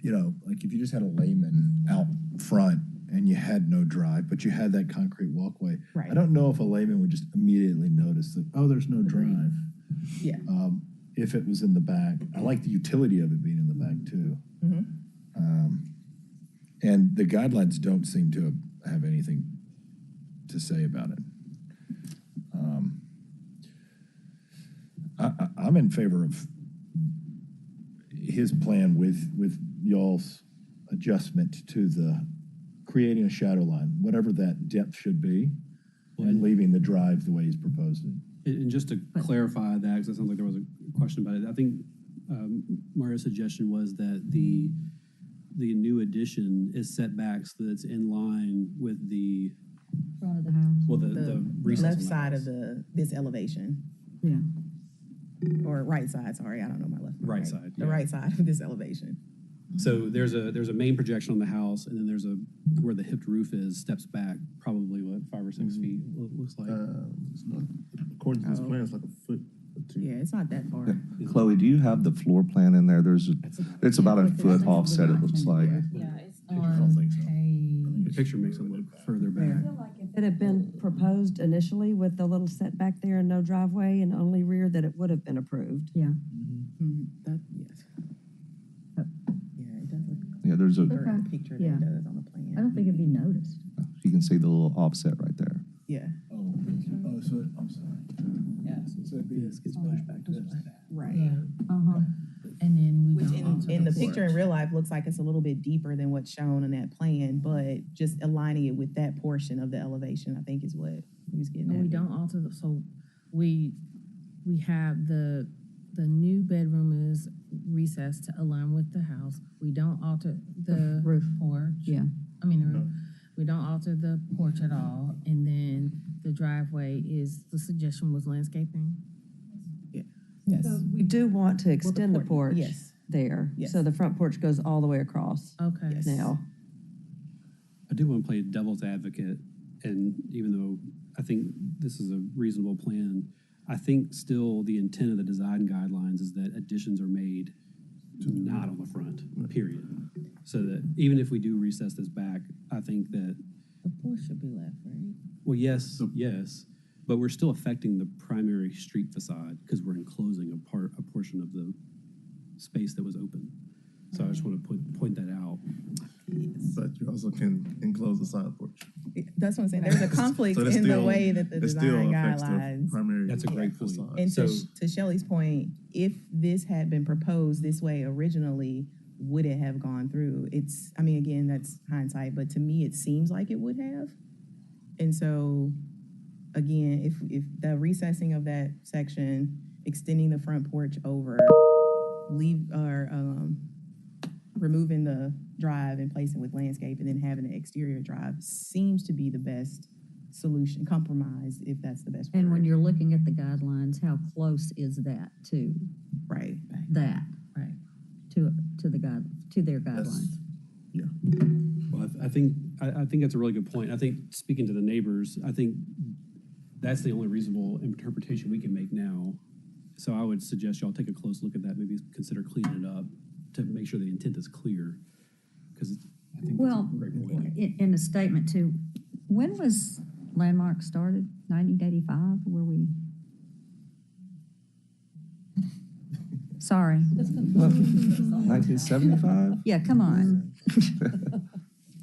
like if you just had a layman out front and you had no drive, but you had that concrete walkway. Right. I don't know if a layman would just immediately notice that, oh, there's no drive. Yeah. If it was in the back. I like the utility of it being in the back too. Mhm. And the guidelines don't seem to have anything to say about it. I'm in favor of his plan with y'all's adjustment to the creating a shadow line, whatever that depth should be, and leaving the drive the way he's proposed it. And just to clarify that, because it sounds like there was a question about it, I think Mario's suggestion was that the new addition is set back so that it's in line with the Front of the house. well the recess left on the side house. of this elevation, Yeah. or right side, sorry, I don't know my left. Right side, The yeah. right side of this elevation. So there's a main projection on the house, and then there's where the hipped roof is steps back probably 5 or 6 feet. What it looks like. It's not, according to this Oh. plan, it's like a foot or two. Yeah, it's not that far. Chloe, do you have the floor plan in there? It's about a foot offset, it looks like. Yeah, it's I don't think so. The picture makes it look further I back. feel like if it had been proposed initially with the little setback there and no driveway and only rear, that it would have been approved. Yeah. That, yes. Yeah, it does look Yeah, there's a, clearer in the picture than Yeah. it does on the plan. I don't think it'd be noticed. you can see the little offset right there. Yeah, So I'm sorry. So it'd be This gets pushed back to this. right. Yeah. Uh-huh. And then we Which go on to in the picture in porch. real life looks like it's a little bit deeper than what's shown on that plan, but just aligning it with that portion of the elevation, I think is what he was getting And at. we don't alter so we have the new bedroom is recessed to align with the house. We don't alter the Roof. porch. Yeah. I mean, the roof. We don't alter the porch at all. And then the driveway the suggestion was landscaping. Yes. So we do want to extend the porch Yes. there. Yes. So the front porch goes all the way across Okay. Yes. now. I do want to play devil's advocate, and even though I think this is a reasonable plan, I think still the intent of the design guidelines is that additions are made not on the front, period. So that even if we do recess this back, I think that, The porch should be left, right? well, yes, but we're still affecting the primary street facade because we're enclosing a portion of the space that was open. So I just want to point that out. But you also can enclose the side porch. That's what I'm saying. There's a conflict So that's in the still- way that the it still design affects the guidelines. primary That's a great point. facade. And So- to Shelley's point, if this had been proposed this way originally, would it have gone through? I mean, again, that's hindsight, but to me, it seems like it would have. And so, again, if the recessing of that section, extending the front porch over, removing the drive and placing with landscape and then having the exterior drive seems to be the best solution, compromise, if that's the best. And when word. you're looking at the guidelines, how close is that to Right. that, Right. to their guidelines? Yeah. Well, I think that's a really good point. I think speaking to the neighbors, I think that's the only reasonable interpretation we can make now. So I would suggest y'all take a close look at that, maybe consider cleaning it up to make sure the intent is clear. Because I think Well, that's a great point. in a statement too, when was Landmark started? 1985, were we? Sorry. 1975? Yeah, come on.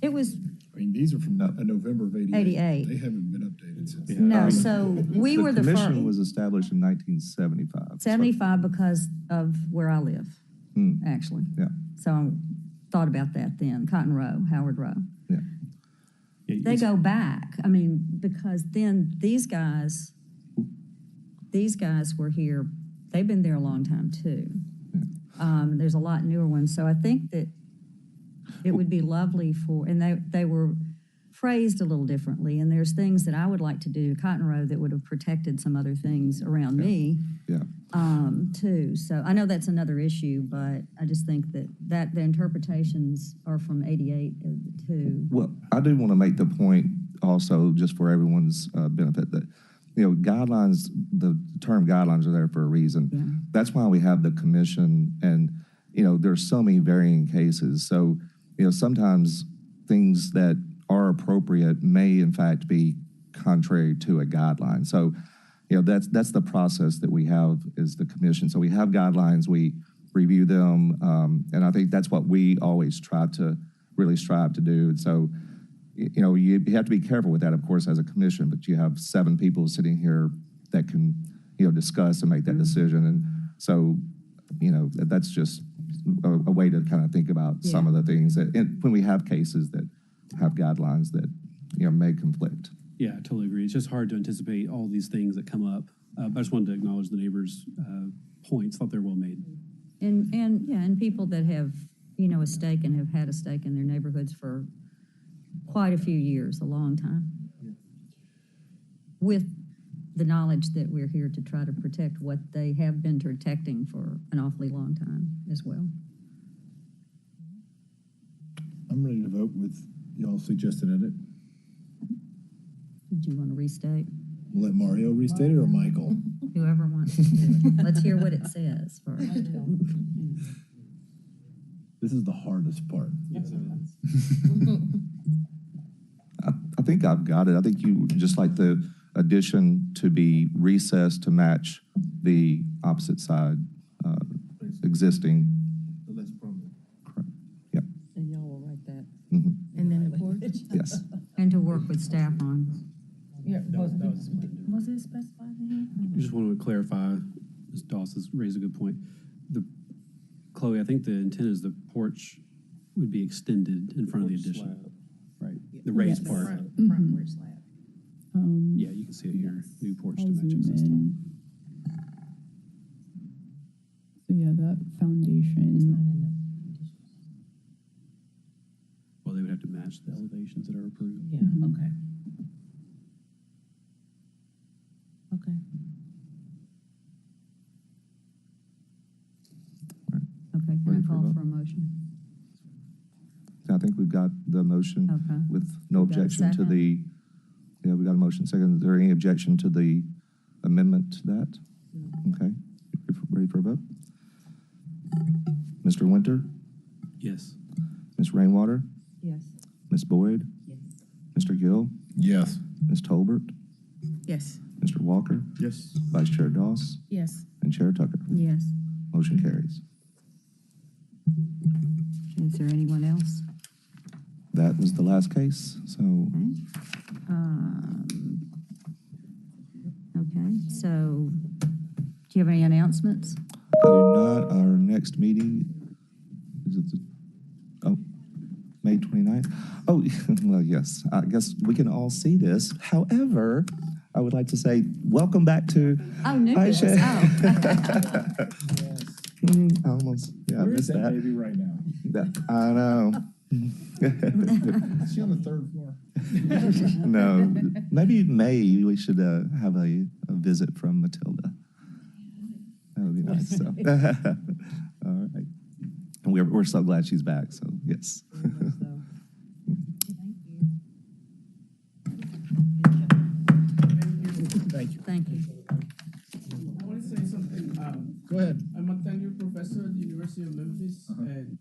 It was, I mean, these are from November of 88. 88. They haven't been updated since. no, so we were the commission first, was established in 1975. 75 because of where I live, actually. Yeah. So I thought about that then, Cotton Row, Howard Row. Yeah. They go back, I mean, because then these guys were here, they've been there a long time too. There's a lot newer ones, so I think that it would be lovely and they were phrased a little differently, and there's things that I would like to do Cotton Row that would have protected some other things around me. Yeah. Too. So I know that's another issue, but I just think that the interpretations are from 88 too. Well, I do want to make the point also, just for everyone's benefit, that, guidelines, the term guidelines are there for a reason. Yeah. That's why we have the commission, and, there's so many varying cases. So, sometimes things that are appropriate may in fact be contrary to a guideline. So, that's the process that we have is the commission. So we have guidelines, we review them, and I think that's what we always really strive to do. And so, you have to be careful with that, of course, as a commission, but you have 7 people sitting here that can, discuss and make that decision. And so, that's just a way to kind of think about some of the things that, when we have cases that have guidelines that, may conflict. Yeah, I totally agree. It's just hard to anticipate all these things that come up. I just wanted to acknowledge the neighbors' points. Thought they were well made. And people that have, a stake and have had a stake in their neighborhoods for quite a few years, a long time. With the knowledge that we're here to try to protect what they have been protecting for an awfully long time as well. I'm ready to vote with y'all suggested edit. Did you want to restate? We'll let Mario restate it or Michael? Whoever wants to do it. Let's hear what it says first. This is the hardest part. Yes, it is. I think I've got it. I think you just like the addition to be recessed to match the opposite side existing. Correct. Yep. And y'all will write that. Mm-hmm. And then the porch? Yes. And to work with staff on. Yeah, was it specified in here? I just wanted to clarify, Ms. Doss has raised a good point. Chloe, I think the intent is the porch would be extended in front of the addition. Right, the raised part. Front porch slab. Yeah, you can see it here, new porch to I'll match zoom existing. in. So yeah, that foundation. Well, they would have to match the elevations that are approved. Yeah, okay. Okay. Okay, can Ready I for a call vote? for a motion? I think we've got the motion Okay. with no We've got a objection to second? we got a motion second. Is there any objection to the amendment to that? Okay, ready for a vote? Mr. Winter, Yes. Ms. Rainwater, Yes. Ms. Boyd, Yes. Mr. Gill, Yes. Ms. Tolbert, Yes. Mr. Walker, Yes. Vice Chair Doss, Yes. and Chair Tucker. Yes. Motion carries. Is there anyone else? That was the last case, so Okay, so do you have any announcements? I do not. Our next meeting is May 29th. Oh, well, yes. I guess we can all see this. However, I would like to say welcome back to New Aisha. business. Almost. Yeah, I Where is missed that that. baby right now? I know. Is she on the 3rd floor? No. Maybe in May we should have a visit from Matilda. That would be nice. So. All right. And we're so glad she's back. So yes. Thank you. Thank you. I want to say something. Go ahead. I'm a tenured professor at the University of Memphis, and